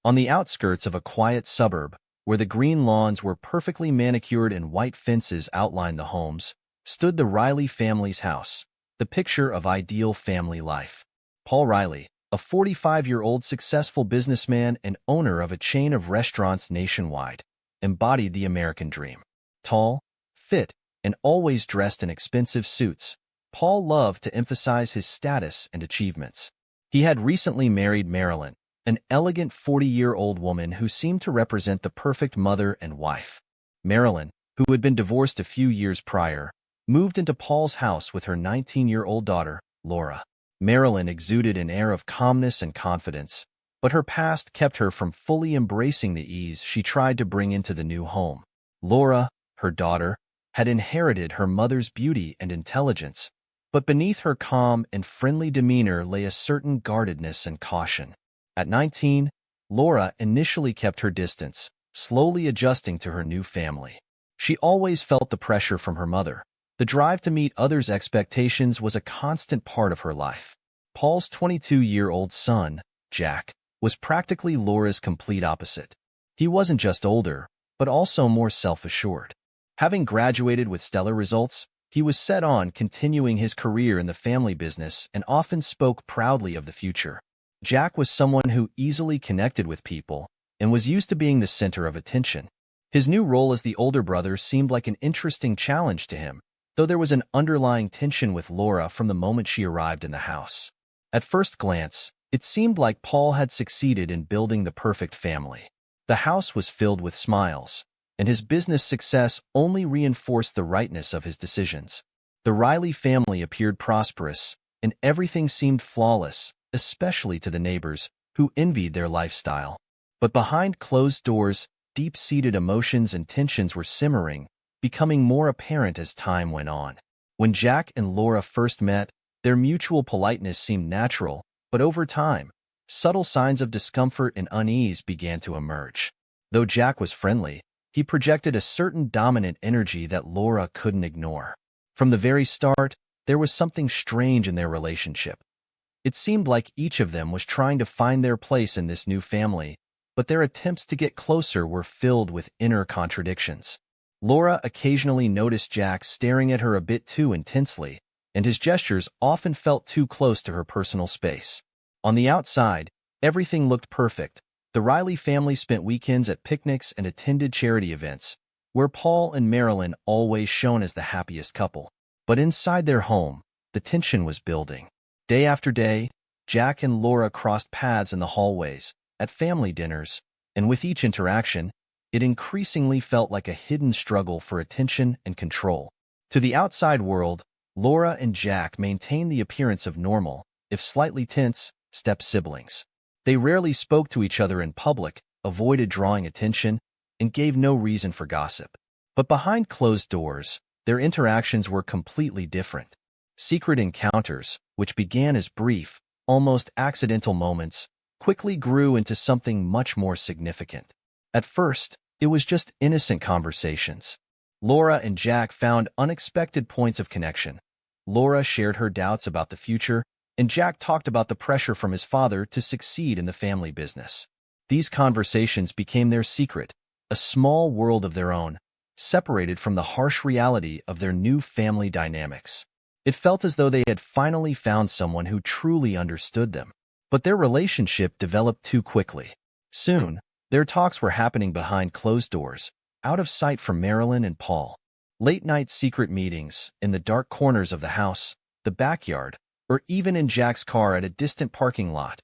On the outskirts of a quiet suburb, where the green lawns were perfectly manicured and white fences outlined the homes, stood the Riley family's house, the picture of ideal family life. Paul Riley, a 45-year-old successful businessman and owner of a chain of restaurants nationwide, embodied the American dream. Tall, fit, and always dressed in expensive suits, Paul loved to emphasize his status and achievements. He had recently married Marilyn, an elegant 40-year-old woman who seemed to represent the perfect mother and wife. Marilyn, who had been divorced a few years prior, moved into Paul's house with her 19-year-old daughter, Laura. Marilyn exuded an air of calmness and confidence, but her past kept her from fully embracing the ease she tried to bring into the new home. Laura, her daughter, had inherited her mother's beauty and intelligence, but beneath her calm and friendly demeanor lay a certain guardedness and caution. At 19, Laura initially kept her distance, slowly adjusting to her new family. She always felt the pressure from her mother. The drive to meet others' expectations was a constant part of her life. Paul's 22-year-old son, Jack, was practically Laura's complete opposite. He wasn't just older, but also more self-assured. Having graduated with stellar results, he was set on continuing his career in the family business and often spoke proudly of the future. Jack was someone who easily connected with people and was used to being the center of attention. His new role as the older brother seemed like an interesting challenge to him, though there was an underlying tension with Laura from the moment she arrived in the house. At first glance, it seemed like Paul had succeeded in building the perfect family. The house was filled with smiles, and his business success only reinforced the rightness of his decisions. The Riley family appeared prosperous, and everything seemed flawless, especially to the neighbors, who envied their lifestyle. But behind closed doors, deep-seated emotions and tensions were simmering, becoming more apparent as time went on. When Jack and Laura first met, their mutual politeness seemed natural, but over time, subtle signs of discomfort and unease began to emerge. Though Jack was friendly, he projected a certain dominant energy that Laura couldn't ignore. From the very start, there was something strange in their relationship. It seemed like each of them was trying to find their place in this new family, but their attempts to get closer were filled with inner contradictions. Laura occasionally noticed Jack staring at her a bit too intensely, and his gestures often felt too close to her personal space. On the outside, everything looked perfect. The Riley family spent weekends at picnics and attended charity events, where Paul and Marilyn always shone as the happiest couple. But inside their home, the tension was building. Day after day, Jack and Laura crossed paths in the hallways, at family dinners, and with each interaction, it increasingly felt like a hidden struggle for attention and control. To the outside world, Laura and Jack maintained the appearance of normal, if slightly tense, step-siblings. They rarely spoke to each other in public, avoided drawing attention, and gave no reason for gossip. But behind closed doors, their interactions were completely different. Secret encounters, which began as brief, almost accidental moments, quickly grew into something much more significant. At first, it was just innocent conversations. Laura and Jack found unexpected points of connection. Laura shared her doubts about the future, and Jack talked about the pressure from his father to succeed in the family business. These conversations became their secret, a small world of their own, separated from the harsh reality of their new family dynamics. It felt as though they had finally found someone who truly understood them. But their relationship developed too quickly. Soon, their talks were happening behind closed doors, out of sight from Marilyn and Paul. Late-night secret meetings, in the dark corners of the house, the backyard, or even in Jack's car at a distant parking lot.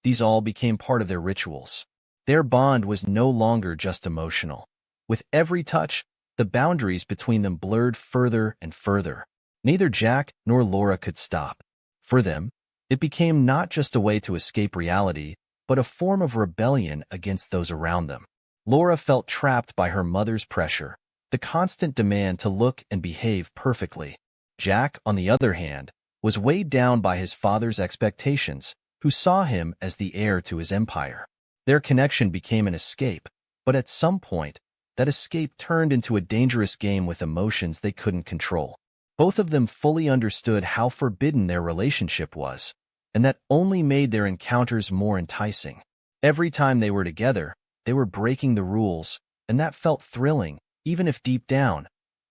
These all became part of their rituals. Their bond was no longer just emotional. With every touch, the boundaries between them blurred further and further. Neither Jack nor Laura could stop. For them, it became not just a way to escape reality, but a form of rebellion against those around them. Laura felt trapped by her mother's pressure, the constant demand to look and behave perfectly. Jack, on the other hand, was weighed down by his father's expectations, who saw him as the heir to his empire. Their connection became an escape, but at some point, that escape turned into a dangerous game with emotions they couldn't control. Both of them fully understood how forbidden their relationship was, and that only made their encounters more enticing. Every time they were together, they were breaking the rules, and that felt thrilling, even if deep down,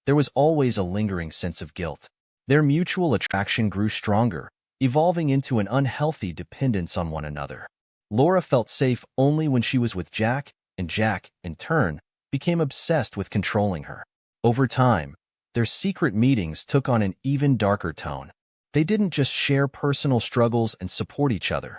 there was always a lingering sense of guilt. Their mutual attraction grew stronger, evolving into an unhealthy dependence on one another. Laura felt safe only when she was with Jack, and Jack, in turn, became obsessed with controlling her. Over time, their secret meetings took on an even darker tone. They didn't just share personal struggles and support each other.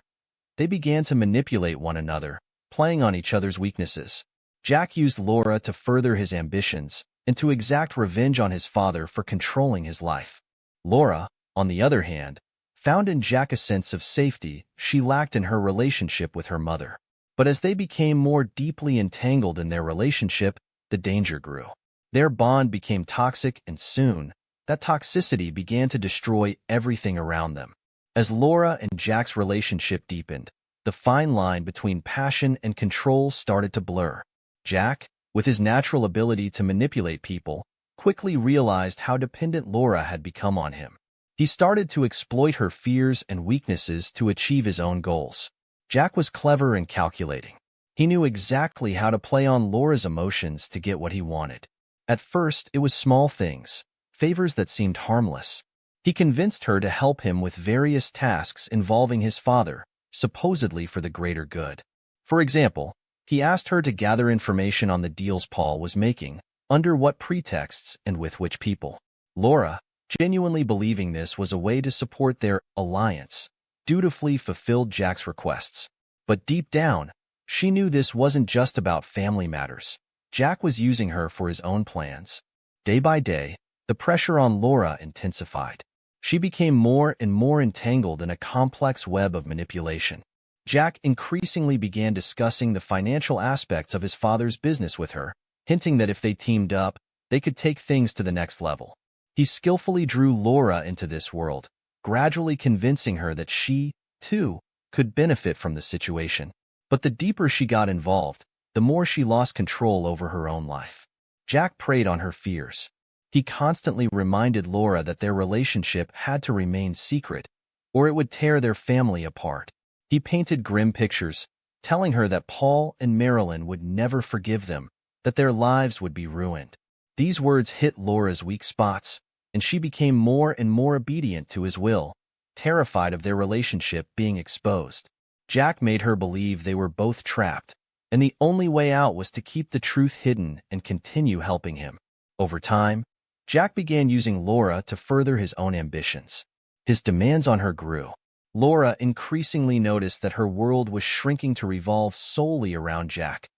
They began to manipulate one another, playing on each other's weaknesses. Jack used Laura to further his ambitions and to exact revenge on his father for controlling his life. Laura, on the other hand, found in Jack a sense of safety she lacked in her relationship with her mother. But as they became more deeply entangled in their relationship, the danger grew. Their bond became toxic, and soon, that toxicity began to destroy everything around them. As Laura and Jack's relationship deepened, the fine line between passion and control started to blur. Jack, with his natural ability to manipulate people, quickly realized how dependent Laura had become on him. He started to exploit her fears and weaknesses to achieve his own goals. Jack was clever and calculating. He knew exactly how to play on Laura's emotions to get what he wanted. At first, it was small things, favors that seemed harmless. He convinced her to help him with various tasks involving his father, supposedly for the greater good. For example, he asked her to gather information on the deals Paul was making, under what pretexts and with which people. Laura, genuinely believing this was a way to support their alliance, dutifully fulfilled Jack's requests. But deep down, she knew this wasn't just about family matters. Jack was using her for his own plans. Day by day, the pressure on Laura intensified. She became more and more entangled in a complex web of manipulation. Jack increasingly began discussing the financial aspects of his father's business with her, hinting that if they teamed up, they could take things to the next level. He skillfully drew Laura into this world, gradually convincing her that she, too, could benefit from the situation. But the deeper she got involved, the more she lost control over her own life. Jack preyed on her fears. He constantly reminded Laura that their relationship had to remain secret, or it would tear their family apart. He painted grim pictures, telling her that Paul and Marilyn would never forgive them, that their lives would be ruined. These words hit Laura's weak spots, and she became more and more obedient to his will, terrified of their relationship being exposed. Jack made her believe they were both trapped, and the only way out was to keep the truth hidden and continue helping him. Over time, Jack began using Laura to further his own ambitions. His demands on her grew. Laura increasingly noticed that her world was shrinking to revolve solely around Jack.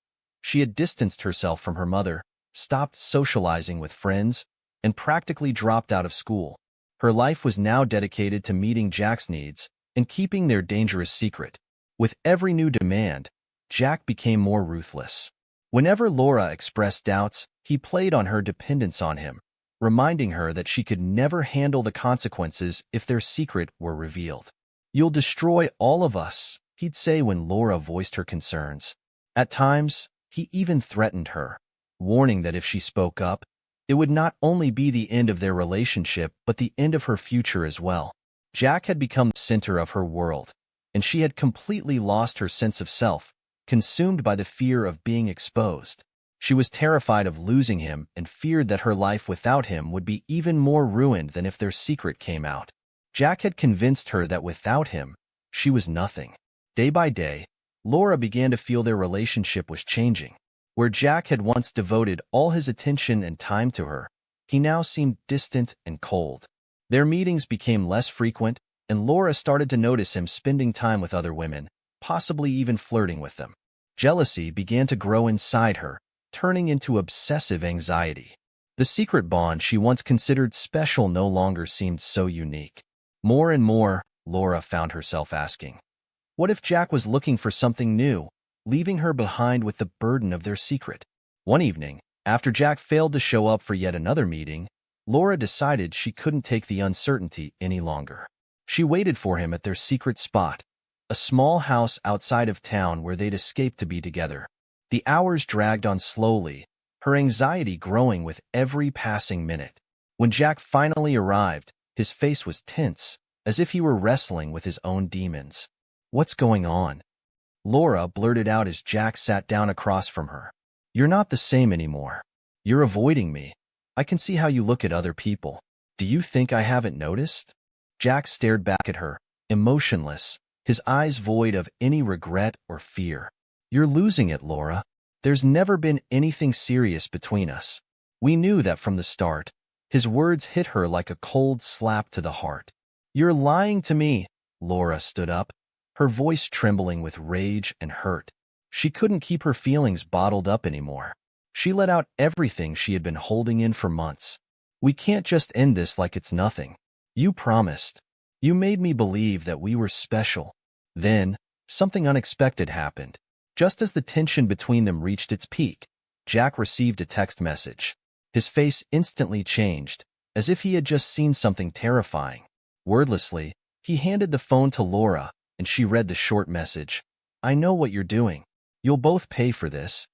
She had distanced herself from her mother, stopped socializing with friends, and practically dropped out of school. Her life was now dedicated to meeting Jack's needs and keeping their dangerous secret. With every new demand, Jack became more ruthless. Whenever Laura expressed doubts, he played on her dependence on him, reminding her that she could never handle the consequences if their secret were revealed. "You'll destroy all of us," he'd say when Laura voiced her concerns. At times, he even threatened her, warning that if she spoke up, it would not only be the end of their relationship but the end of her future as well. Jack had become the center of her world, and she had completely lost her sense of self, consumed by the fear of being exposed. She was terrified of losing him and feared that her life without him would be even more ruined than if their secret came out. Jack had convinced her that without him, she was nothing. Day by day, Laura began to feel their relationship was changing. Where Jack had once devoted all his attention and time to her, he now seemed distant and cold. Their meetings became less frequent, and Laura started to notice him spending time with other women, possibly even flirting with them. Jealousy began to grow inside her, turning into obsessive anxiety. The secret bond she once considered special no longer seemed so unique. More and more, Laura found herself asking, what if Jack was looking for something new, leaving her behind with the burden of their secret? One evening, after Jack failed to show up for yet another meeting, Laura decided she couldn't take the uncertainty any longer. She waited for him at their secret spot, a small house outside of town where they'd escaped to be together. The hours dragged on slowly, her anxiety growing with every passing minute. When Jack finally arrived, his face was tense, as if he were wrestling with his own demons. "What's going on?" Laura blurted out as Jack sat down across from her. "You're not the same anymore. You're avoiding me. I can see how you look at other people. Do you think I haven't noticed?" Jack stared back at her, emotionless, his eyes void of any regret or fear. "You're losing it, Laura. There's never been anything serious between us. We knew that from the start." His words hit her like a cold slap to the heart. "You're lying to me." Laura stood up, her voice trembling with rage and hurt. She couldn't keep her feelings bottled up anymore. She let out everything she had been holding in for months. "We can't just end this like it's nothing. You promised. You made me believe that we were special." Then, something unexpected happened. Just as the tension between them reached its peak, Jack received a text message. His face instantly changed, as if he had just seen something terrifying. Wordlessly, he handed the phone to Laura, and she read the short message. "I know what you're doing. You'll both pay for this."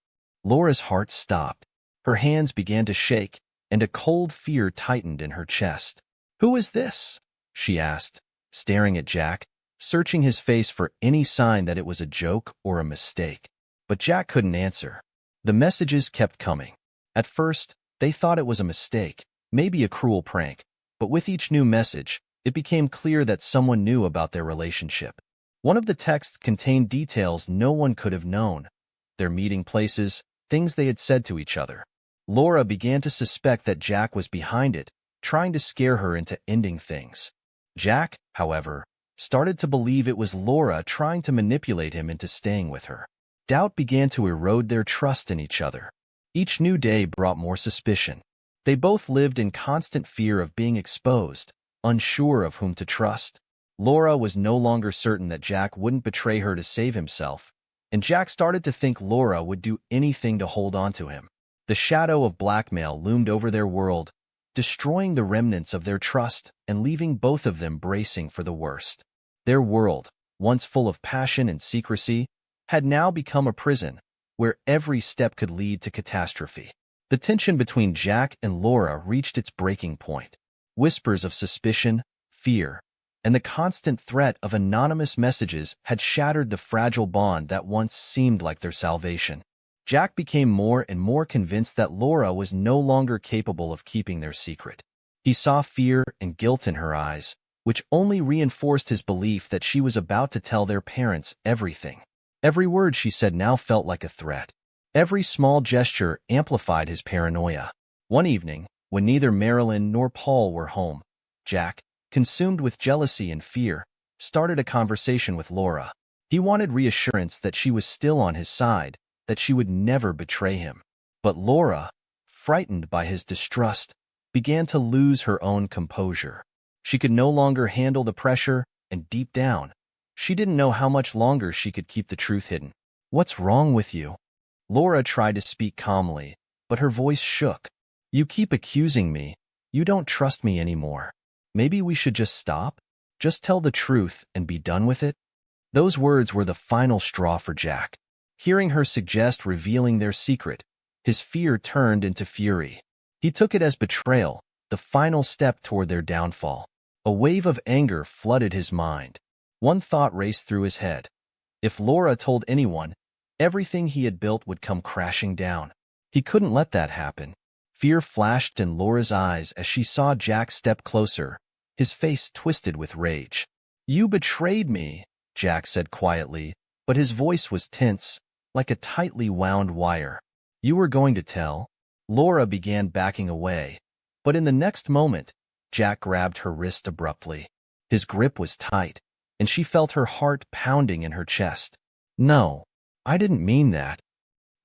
Laura's heart stopped. Her hands began to shake, and a cold fear tightened in her chest. "Who is this?" she asked, staring at Jack, searching his face for any sign that it was a joke or a mistake. But Jack couldn't answer. The messages kept coming. At first, they thought it was a mistake, maybe a cruel prank, but with each new message, it became clear that someone knew about their relationship. One of the texts contained details no one could have known, their meeting places, things they had said to each other. Laura began to suspect that Jack was behind it, trying to scare her into ending things. Jack, however, started to believe it was Laura trying to manipulate him into staying with her. Doubt began to erode their trust in each other. Each new day brought more suspicion. They both lived in constant fear of being exposed, unsure of whom to trust. Laura was no longer certain that Jack wouldn't betray her to save himself, and Jack started to think Laura would do anything to hold on to him. The shadow of blackmail loomed over their world, destroying the remnants of their trust and leaving both of them bracing for the worst. Their world, once full of passion and secrecy, had now become a prison, where every step could lead to catastrophe. The tension between Jack and Laura reached its breaking point. Whispers of suspicion, fear, and the constant threat of anonymous messages had shattered the fragile bond that once seemed like their salvation. Jack became more and more convinced that Laura was no longer capable of keeping their secret. He saw fear and guilt in her eyes, which only reinforced his belief that she was about to tell their parents everything. Every word she said now felt like a threat. Every small gesture amplified his paranoia. One evening, when neither Marilyn nor Paul were home, Jack, consumed with jealousy and fear, started a conversation with Laura. He wanted reassurance that she was still on his side, that she would never betray him. But Laura, frightened by his distrust, began to lose her own composure. She could no longer handle the pressure, and deep down, she didn't know how much longer she could keep the truth hidden. "What's wrong with you?" Laura tried to speak calmly, but her voice shook. "You keep accusing me. You don't trust me anymore. Maybe we should just stop? Just tell the truth and be done with it?" Those words were the final straw for Jack. Hearing her suggest revealing their secret, his fear turned into fury. He took it as betrayal, the final step toward their downfall. A wave of anger flooded his mind. One thought raced through his head. If Laura told anyone, everything he had built would come crashing down. He couldn't let that happen. Fear flashed in Laura's eyes as she saw Jack step closer, his face twisted with rage. "You betrayed me," Jack said quietly, but his voice was tense, like a tightly wound wire. "You were going to tell?" Laura began backing away, but in the next moment, Jack grabbed her wrist abruptly. His grip was tight, and she felt her heart pounding in her chest. "No, I didn't mean that,"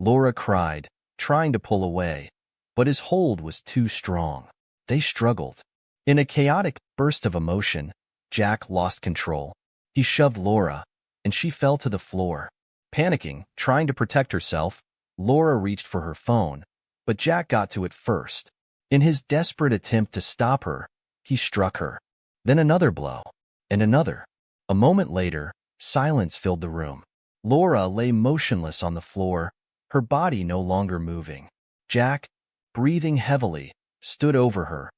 Laura cried, trying to pull away, but his hold was too strong. They struggled. In a chaotic burst of emotion, Jack lost control. He shoved Laura, and she fell to the floor. Panicking, trying to protect herself, Laura reached for her phone, but Jack got to it first. In his desperate attempt to stop her, he struck her. Then another blow, and another. A moment later, silence filled the room. Laura lay motionless on the floor, her body no longer moving. Jack, breathing heavily, stood over her,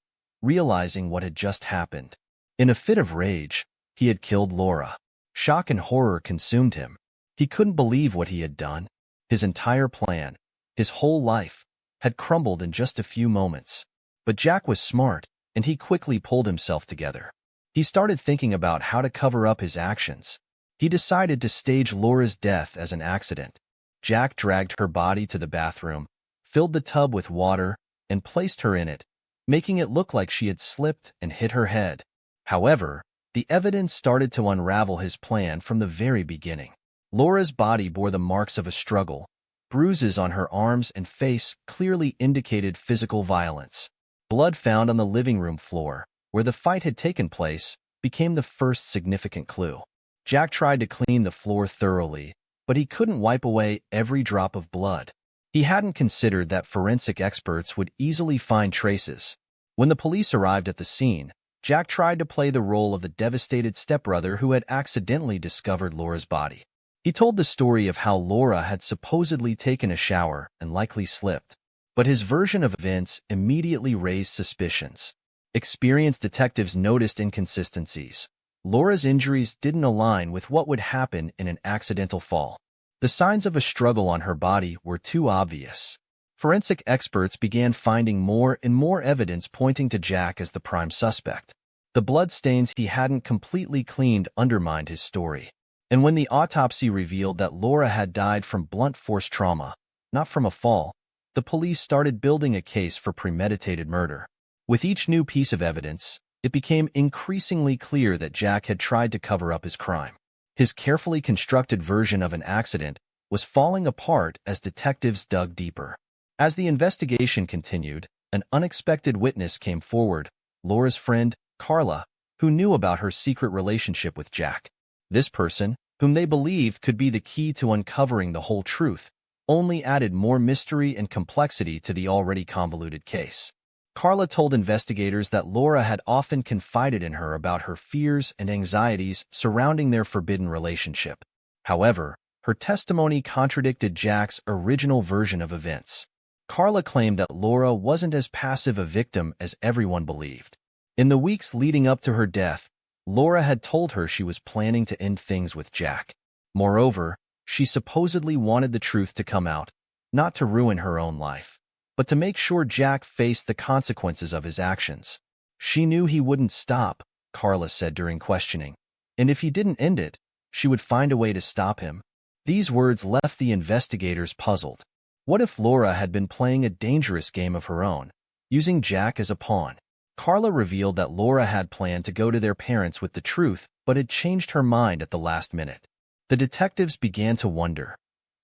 realizing what had just happened. In a fit of rage, he had killed Laura. Shock and horror consumed him. He couldn't believe what he had done. His entire plan, his whole life, had crumbled in just a few moments. But Jack was smart, and he quickly pulled himself together. He started thinking about how to cover up his actions. He decided to stage Laura's death as an accident. Jack dragged her body to the bathroom, filled the tub with water, and placed her in it, making it look like she had slipped and hit her head. However, the evidence started to unravel his plan from the very beginning. Laura's body bore the marks of a struggle. Bruises on her arms and face clearly indicated physical violence. Blood found on the living room floor, where the fight had taken place, became the first significant clue. Jack tried to clean the floor thoroughly, but he couldn't wipe away every drop of blood. He hadn't considered that forensic experts would easily find traces. When the police arrived at the scene, Jack tried to play the role of the devastated stepbrother who had accidentally discovered Laura's body. He told the story of how Laura had supposedly taken a shower and likely slipped, but his version of events immediately raised suspicions. Experienced detectives noticed inconsistencies. Laura's injuries didn't align with what would happen in an accidental fall. The signs of a struggle on her body were too obvious. Forensic experts began finding more and more evidence pointing to Jack as the prime suspect. The bloodstains he hadn't completely cleaned undermined his story. And when the autopsy revealed that Laura had died from blunt force trauma, not from a fall, the police started building a case for premeditated murder. With each new piece of evidence, it became increasingly clear that Jack had tried to cover up his crime. His carefully constructed version of an accident was falling apart as detectives dug deeper. As the investigation continued, an unexpected witness came forward, Laura's friend, Carla, who knew about her secret relationship with Jack. This person, whom they believed could be the key to uncovering the whole truth, only added more mystery and complexity to the already convoluted case. Carla told investigators that Laura had often confided in her about her fears and anxieties surrounding their forbidden relationship. However, her testimony contradicted Jack's original version of events. Carla claimed that Laura wasn't as passive a victim as everyone believed. In the weeks leading up to her death, Laura had told her she was planning to end things with Jack. Moreover, she supposedly wanted the truth to come out, not to ruin her own life, but to make sure Jack faced the consequences of his actions. She knew he wouldn't stop, Carla said during questioning, and if he didn't end it, she would find a way to stop him. These words left the investigators puzzled. What if Laura had been playing a dangerous game of her own, using Jack as a pawn? Carla revealed that Laura had planned to go to their parents with the truth, but had changed her mind at the last minute. The detectives began to wonder,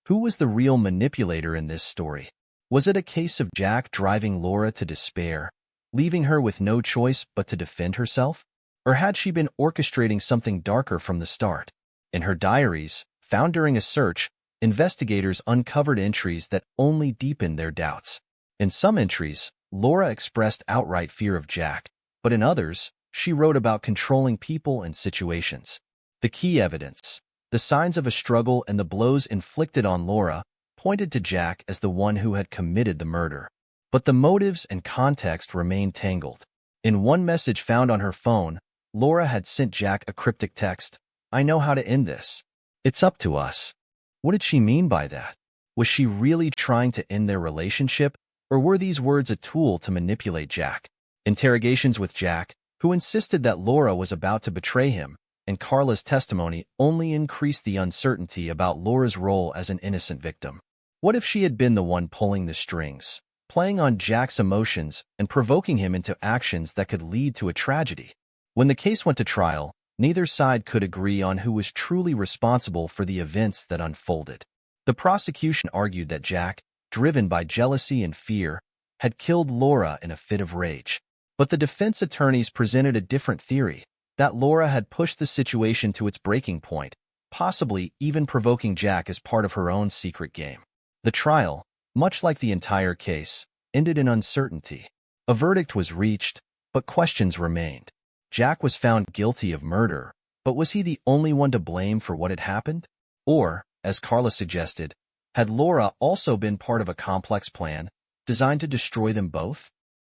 who was the real manipulator in this story? Was it a case of Jack driving Laura to despair, leaving her with no choice but to defend herself? Or had she been orchestrating something darker from the start? In her diaries, found during a search, investigators uncovered entries that only deepened their doubts. In some entries, Laura expressed outright fear of Jack, but in others, she wrote about controlling people and situations. The key evidence, the signs of a struggle and the blows inflicted on Laura, pointed to Jack as the one who had committed the murder. But the motives and context remained tangled. In one message found on her phone, Laura had sent Jack a cryptic text, "I know how to end this. It's up to us." What did she mean by that? Was she really trying to end their relationship, or were these words a tool to manipulate Jack? Interrogations with Jack, who insisted that Laura was about to betray him, and Carla's testimony only increased the uncertainty about Laura's role as an innocent victim. What if she had been the one pulling the strings, playing on Jack's emotions and provoking him into actions that could lead to a tragedy? When the case went to trial, neither side could agree on who was truly responsible for the events that unfolded. The prosecution argued that Jack, driven by jealousy and fear, had killed Laura in a fit of rage. But the defense attorneys presented a different theory, that Laura had pushed the situation to its breaking point, possibly even provoking Jack as part of her own secret game. The trial, much like the entire case, ended in uncertainty. A verdict was reached, but questions remained. Jack was found guilty of murder, but was he the only one to blame for what had happened? Or, as Carla suggested, had Laura also been part of a complex plan designed to destroy them both?